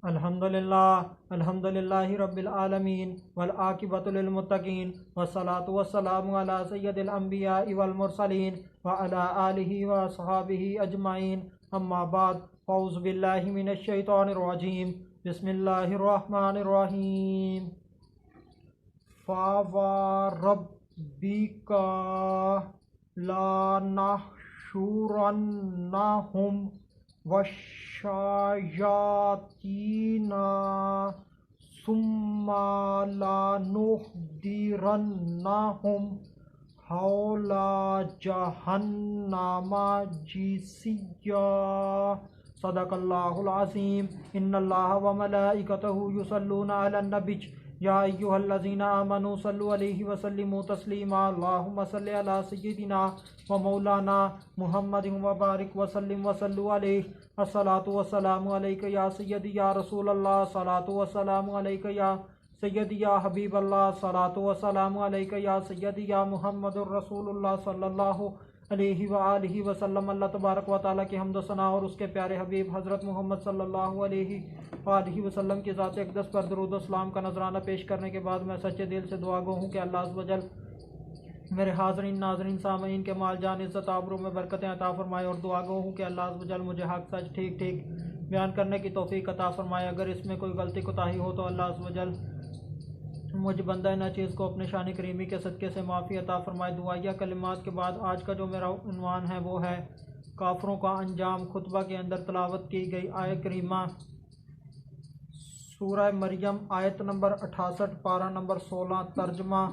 अल्हम्दुलिल्लाहि रब्बिल आलमीन वल आकिबतु लिल मुत्तकीन वस्सलातु वस्सलामु अला सय्यदिल अंबियाइ वल मुरसलीन व अला आलिहि व अस्हाबिहि अजमाइन अम्मा बाद औज़ु बिल्लाहि मिनश शैतानिर रजीम बिस्मिल्लाहिर रहमानिर रहीम फ़वरब्बिका लानहशुरन्नहुम वश्शायातीना सुम्मा लानुहदिरन्नहुम हौला जहन्नमा जिसिया। सदक़ल्लाहुल अज़ीम। इन्नल्लाह व मलाइकतहु युसल्लूना अलन नबी या अय्युहल्लज़ीना आमनू सल्लु अलैहि व सल्लिमू तस्लीमा। अल्लाहुम्मा सल्लि अला सय्यिदिना व मौलाना मुहम्मदिन व बारिक व सल्लिम व सल्लु अलैहि। अस्सलातु वस्सलामु अलैका या सय्यदी या रसूलल्लाह। सलातु वस्सलामु अलैका या सय्यदी या हबीबल्लाह। सलातु वस्सलामु अलैका या सय्यदी या मुहम्मदुर रसूलुल्लाह सल्लल्लाहु अलैहि व आलिहि व सल्लम। अल्लाह तबारक व तआला की हम्द व सना और उसके प्यारे हबीब हज़रत मोहम्मद सल्लल्लाहु अलैहि व आलिहि व सल्लम की ज़ात अक़दस पर दुरूद व सलाम का नजराना पेश करने के बाद मैं सच्चे दिल से दुआ गो हूँ कि अल्लाह अज़्ज़ व जल मेरे हाज़रीन नाज़रीन सामईन के माल जान इज़्ज़त आबरू में बरकतें अता फ़रमाए और दुआ गो हूँ कि अल्लाह अज़्ज़ व जल मुझे हक़ सच ठीक ठीक बयान करने की तौफ़ीक़ अता फ़रमाए। अगर इसमें कोई गलती कोताही हो तो अल्लाह अज़्ज़ व जल मुझ बंदा न चीज़ को अपने शान करीमी के सदक़े से माफ़ी अता फ़रमाए। दुआया कलिमात के बाद आज का जो मेरा उन्वान है वो है काफ़रों का अंजाम। खुतबा के अंदर तलावत की गई आयत करीमा सूरह मरियम आयत नंबर 68 पारा नंबर 16। तर्जमा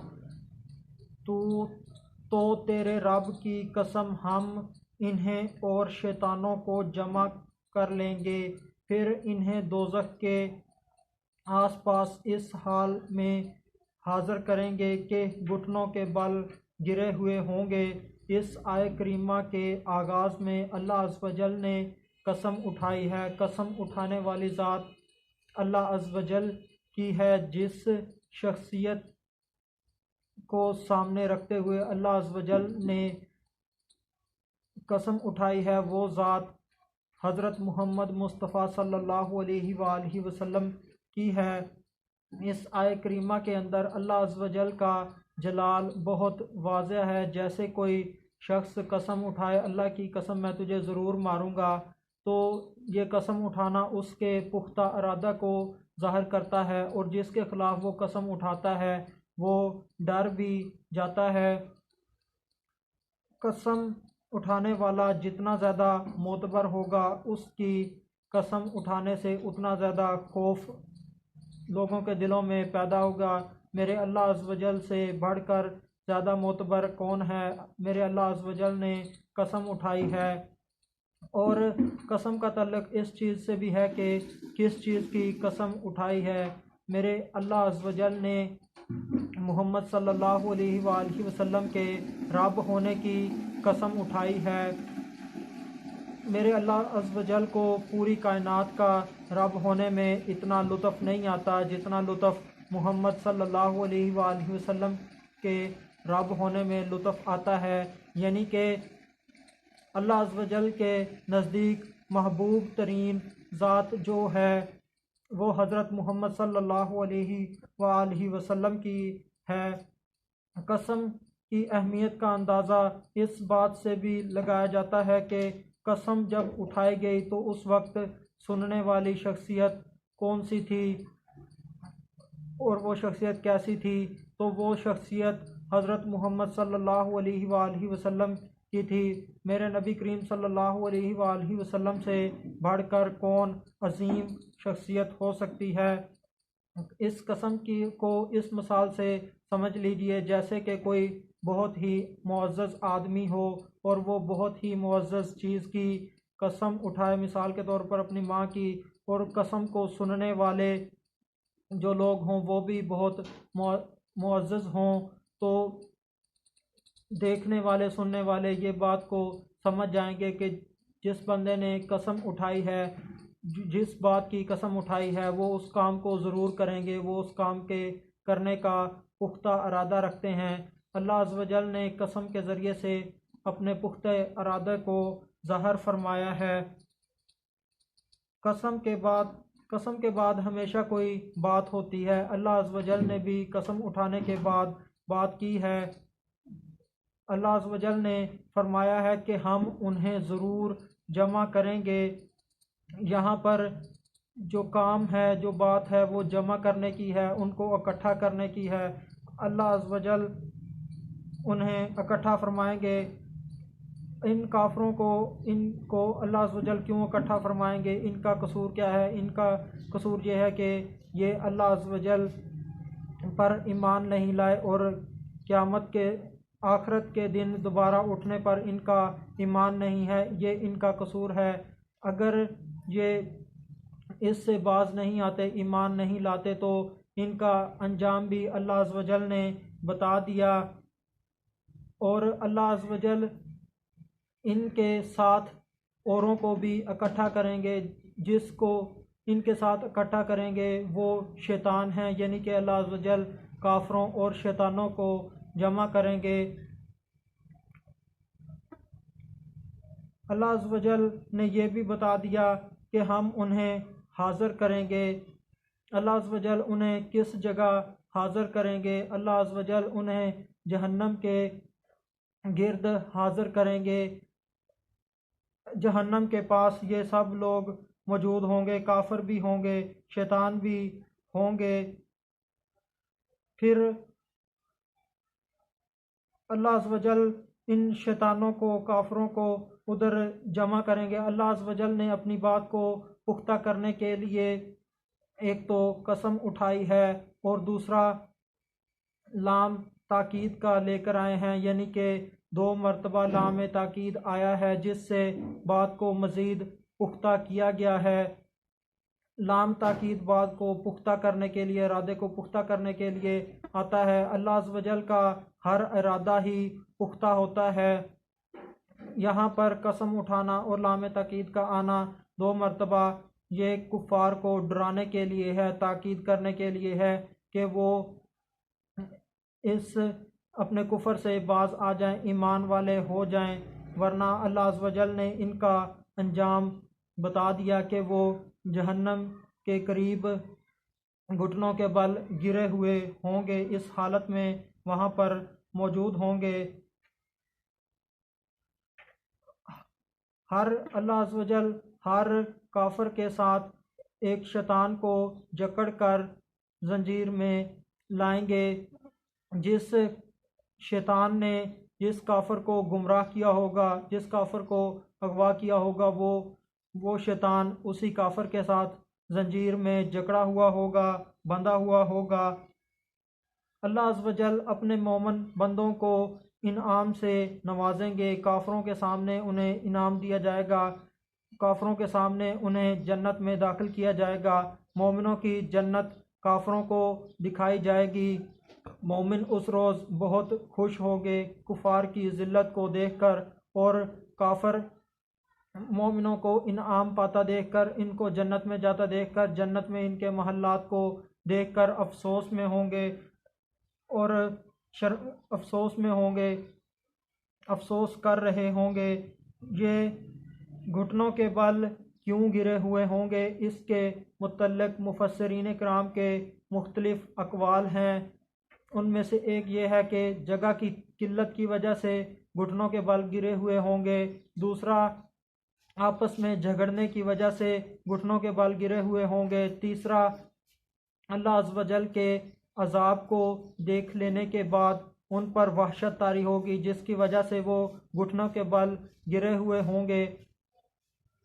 तो तेरे रब की कसम हम इन्हें और शैतानों को जमा कर लेंगे, फिर इन्हें दोज़ख के आसपास इस हाल में हाज़िर करेंगे कि घुटनों के बल गिरे हुए होंगे। इस आयत करीमा के आगाज़ में अल्लाह अज़्ज़ व जल ने कसम उठाई है। कसम उठाने वाली ज़ात अल्लाह अज़्ज़ व जल की है। जिस शख्सियत को सामने रखते हुए अल्लाह अज़्ज़ व जल ने कसम उठाई है वो ज़ात हज़रत मोहम्मद मुस्तफ़ा सल्लल्लाहु अलैहि वालैहि वसल्लम की है। इस आयत करीमा के अंदर अल्लाह अज़्ज़ व जल का जलाल बहुत वाज़ेह है। जैसे कोई शख्स कसम उठाए अल्लाह की कसम मैं तुझे ज़रूर मारूंगा, तो ये कसम उठाना उसके पुख्ता इरादा को ज़ाहिर करता है और जिसके ख़िलाफ़ वो कसम उठाता है वो डर भी जाता है। कसम उठाने वाला जितना ज़्यादा मोतबर होगा उसकी कसम उठाने से उतना ज़्यादा खौफ लोगों के दिलों में पैदा होगा। मेरे अल्लाह अज़्ज़ व जल से बढ़कर ज़्यादा मोतबर कौन है। मेरे अल्लाह अज़्ज़ व जल ने कसम उठाई है और कसम का तल्लुक़ इस चीज़ से भी है कि किस चीज़ की कसम उठाई है। मेरे अल्लाह अज़्ज़ व जल ने मोहम्मद सल्लल्लाहु अलैहि वसल्लम के रब होने की कसम उठाई है। मेरे अल्लाह अज़्ज़ व जल को पूरी कायनात का रब होने में इतना लुत्फ़ नहीं आता जितना लुत्फ़ मोहम्मद सल्लल्लाहु अलैहि वसल्लम के रब होने में लुत्फ़ आता है। यानी कि अल्लाह अज़्ज़ व जल के नज़दीक महबूब तरीन ज़ात जो है वो हज़रत मोहम्मद सल्लल्लाहु अलैहि वसल्लम की है। कसम की अहमियत का अंदाज़ा इस बात से भी लगाया जाता है कि कसम जब उठाई गई तो उस वक्त सुनने वाली शख्सियत कौन सी थी और वो शख्सियत कैसी थी। तो वो शख्सियत हज़रत मोहम्मद सल्लल्लाहु अलैहि वसल्लम की थी। मेरे नबी करीम सल्लल्लाहु अलैहि वसल्लम से बढ़कर कौन अजीम शख्सियत हो सकती है। इस कसम की को इस मिसाल से समझ लीजिए जैसे कि कोई बहुत ही मुअज़्ज़ज़ आदमी हो और वो बहुत ही मुअज़्ज़ज़ चीज़ की कसम उठाए, मिसाल के तौर पर अपनी माँ की, और कसम को सुनने वाले जो लोग हों वो भी बहुत मुअज़्ज़ज़ हों, तो देखने वाले सुनने वाले ये बात को समझ जाएंगे कि जिस बंदे ने कसम उठाई है, जिस बात की कसम उठाई है वो उस काम को ज़रूर करेंगे, वो उस काम के करने का पुख्ता इरादा रखते हैं। अल्लाह अज़्ज़ व जल ने कसम के ज़रिए से अपने पुख्ता इरादे को ज़ाहिर फरमाया है। कसम के बाद कसम के बाद हमेशा कोई बात होती है। अल्लाह अज़्ज़ व जल ने भी कसम उठाने के बाद बात की है। अल्लाह अज़्ज़ व जल ने फरमाया है कि हम उन्हें ज़रूर जमा करेंगे। यहाँ पर जो काम है, जो बात है, वो जमा करने की है, उनको इकट्ठा करने की है। अल्लाह अज़्ज़ व जल उन्हें इकट्ठा फरमाएंगे। इन काफरों को, इनको अल्लाह अज़्ज़ व जल क्यों इकट्ठा फरमाएंगे? इनका कसूर क्या है? इनका कसूर ये है कि ये अल्लाह अज़्ज़ व जल पर ईमान नहीं लाए और क़यामत के आखिरत के दिन दोबारा उठने पर इनका ईमान नहीं है। ये इनका कसूर है। अगर ये इससे बाज नहीं आते, ईमान नहीं लाते, तो इनका अंजाम भी अल्लाह अज़्ज़ व जल ने बता दिया। और अल्लाह अज़्ज़ व जल इनके साथ औरों को भी इकट्ठा करेंगे। जिसको इनके साथ इकट्ठा करेंगे वो शैतान हैं, यानी कि अल्लाह अज़्ज़ व जल काफरों और शैतानों को जमा करेंगे। अल्लाह अज़्ज़ व जल ने यह भी बता दिया कि हम उन्हें हाज़िर करेंगे। अल्लाह अज़्ज़ व जल उन्हें किस जगह हाज़िर करेंगे? अल्लाह अज़्ज़ व जल उन्हें जहन्नम के गिर्द हाज़िर करेंगे। जहन्नम के पास ये सब लोग मौजूद होंगे, काफिर भी होंगे, शैतान भी होंगे। फिर अल्लाह अज़्ज़ व जल इन शैतानों को, काफिरों को उधर जमा करेंगे। अल्लाह अज़्ज़ व जल ने अपनी बात को पुख्ता करने के लिए एक तो कसम उठाई है और दूसरा लाम ताकीद का लेकर आए हैं, यानी कि 2 मरतबा लाम ताकीद आया है जिससे बात को मज़ीद पुख्ता किया गया है। लाम ताकीद बात को पुख्ता करने के लिए, इरादे को पुख्ता करने के लिए आता है। अल्लाह अज़्ज़ व जल का हर इरादा ही पुख्ता होता है। यहाँ पर कसम उठाना और लाम ताकीद का आना 2 मरतबा ये कुफ़ार को डराने के लिए है, ताकीद करने के लिए है कि वो इस अपने कुफर से बाज आ जाएं, ईमान वाले हो जाएं। वरना अल्लाह अज़्ज़ व जल ने इनका अंजाम बता दिया कि वो जहन्नम के करीब घुटनों के बल गिरे हुए होंगे, इस हालत में वहाँ पर मौजूद होंगे। अल्लाह अज़्ज़ व जल हर काफिर के साथ एक शैतान को जकड़ कर जंजीर में लाएंगे। जिस शैतान ने जिस काफिर को गुमराह किया होगा, जिस काफिर को अगवा किया होगा, वो शैतान उसी काफिर के साथ जंजीर में जकड़ा हुआ होगा, बंधा हुआ होगा। अल्लाह अज़्ज़ व जल अपने मोमिन बंदों को इनाम से नवाजेंगे। काफिरों के सामने उन्हें इनाम दिया जाएगा, काफिरों के सामने उन्हें जन्नत में दाखिल किया जाएगा। मोमिनों की जन्नत काफिरों को दिखाई जाएगी। मोमिन उस रोज़ बहुत खुश होंगे कुफार की ज़िल्लत को देखकर, और काफिर मोमिनों को इनाम पाता देखकर, इनको जन्नत में जाता देखकर, जन्नत में इनके महल्लात को देखकर अफसोस में होंगे और अफसोस में होंगे, अफसोस कर रहे होंगे। ये घुटनों के बल क्यों गिरे हुए होंगे? इसके मुतल्लिक़ मुफस्सिरीन किराम के मुख्तलिफ़ अक़वाल हैं। उनमें से एक ये है कि जगह की किल्लत की वजह से घुटनों के बल गिरे हुए होंगे। दूसरा, आपस में झगड़ने की वजह से घुटनों के बल गिरे हुए होंगे। तीसरा, अल्लाह अज़्ज़ व जल के अज़ाब को देख लेने के बाद उन पर वहशत तारी होगी, जिसकी वजह से वो घुटनों के बल गिरे हुए होंगे।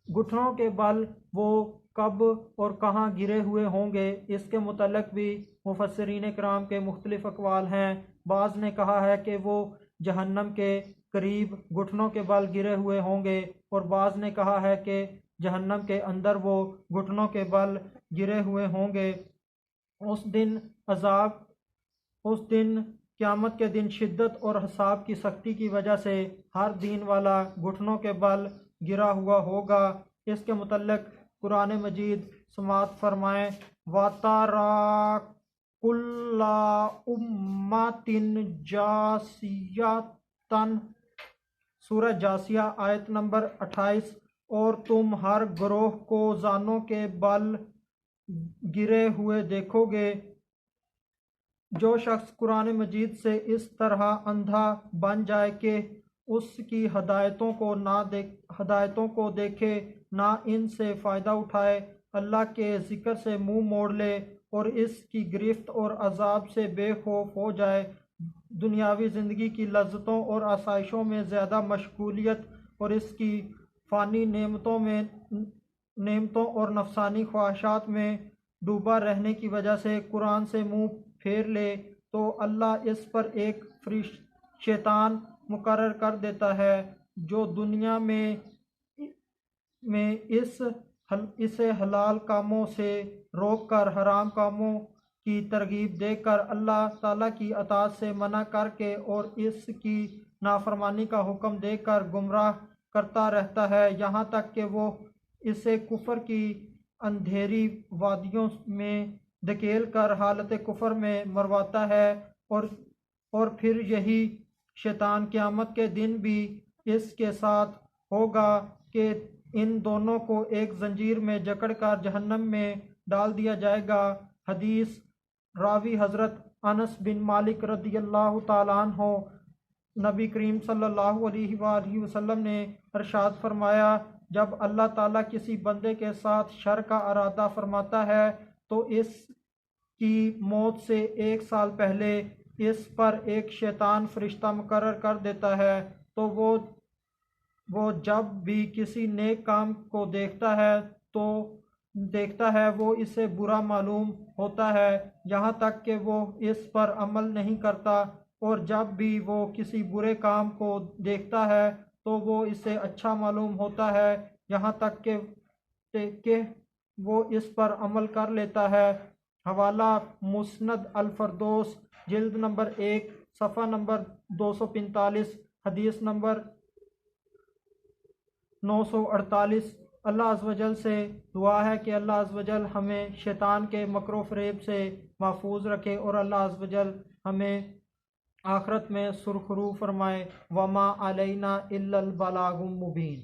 घुटनों के बल वो कब और कहाँ गिरे हुए होंगे, इसके मुतल्लिक़ भी मुफस्सिरीन किराम के मुख्तलिफ़ अक़वाल हैं। बाज़ ने कहा है कि वो जहन्नम के करीब घुटनों के बल गिरे हुए होंगे, और बाज़ ने कहा है कि जहन्नम के अंदर वो घुटनों के बल गिरे हुए होंगे। उस दिन अज़ाब, उस दिन क़यामत के दिन शिद्दत और हिसाब की सख्ती की वजह से हर दीन वाला घुटनों के बल गिरा हुआ होगा। इसके मुतल्लिक़ कुरान मजीद समात फरमाएँ, वातारा कुल्ला उम्मतिन जासियातन, सूरह जासिया आयत नंबर 28। और तुम हर ग्रोह को जानों के बल गिरे हुए देखोगे। जो शख्स कुरान मजीद से इस तरह अंधा बन जाए कि उसकी हदायतों को देखे, ना इनसे फ़ायदा उठाए, अल्लाह के ज़िक्र से मुंह मोड़ ले और इसकी गिरफ्त और अजाब से बेखौफ हो जाए, दुनियावी ज़िंदगी की लज्जतों और आसाइशों में ज़्यादा मशगूलियत और इसकी फ़ानी नेमतों और नफसानी ख्वाहिशात में डूबा रहने की वजह से कुरान से मुंह फेर ले, तो अल्लाह इस पर एक शैतान मुकर्रर कर देता है जो दुनिया में इसे हलाल कामों से रोक कर हराम कामों की तरगीब देकर अल्लाह ताला की अताअत से मना करके और इसकी नाफरमानी का हुक्म देकर गुमराह करता रहता है, यहाँ तक कि वो इसे कुफर की अंधेरी वादियों में धकेल कर हालत कुफर में मरवाता है। और फिर यही शैतान क़यामत के दिन भी इसके साथ होगा कि इन दोनों को एक जंजीर में जकड़ कर जहन्नम में डाल दिया जाएगा। हदीस रावी हज़रत अनस बिन मालिक रदियल्लाहु ताला अन्हो, नबी करीम सल्लल्लाहु अलैहि वसल्लम ने इरशाद फरमाया, जब अल्लाह ताला किसी बंदे के साथ शर का इरादा फरमाता है तो इसकी मौत से 1 साल पहले इस पर एक शैतान फरिश्ता मुकर्रर कर देता है, तो वो जब भी किसी नेक काम को देखता है वो इसे बुरा मालूम होता है, यहाँ तक कि वो इस पर अमल नहीं करता, और जब भी वो किसी बुरे काम को देखता है तो वो इसे अच्छा मालूम होता है, यहाँ तक कि वो इस पर अमल कर लेता है। हवाला मुस्नद अल फरदोस, जिल्द नंबर 1, सफ़ा नंबर 245, हदीस नंबर 948। अल्लाह अज़्ज़ व जल से दुआ है कि अल्लाह अज़्ज़ व जल हमें शैतान के मकरो फ़रेब से महफूज रखे और अल्लाह अज़्ज़ व जल हमें आखिरत में सुरखरू फरमाए। वमा अलैना इल्लल बलागुम मुबीन।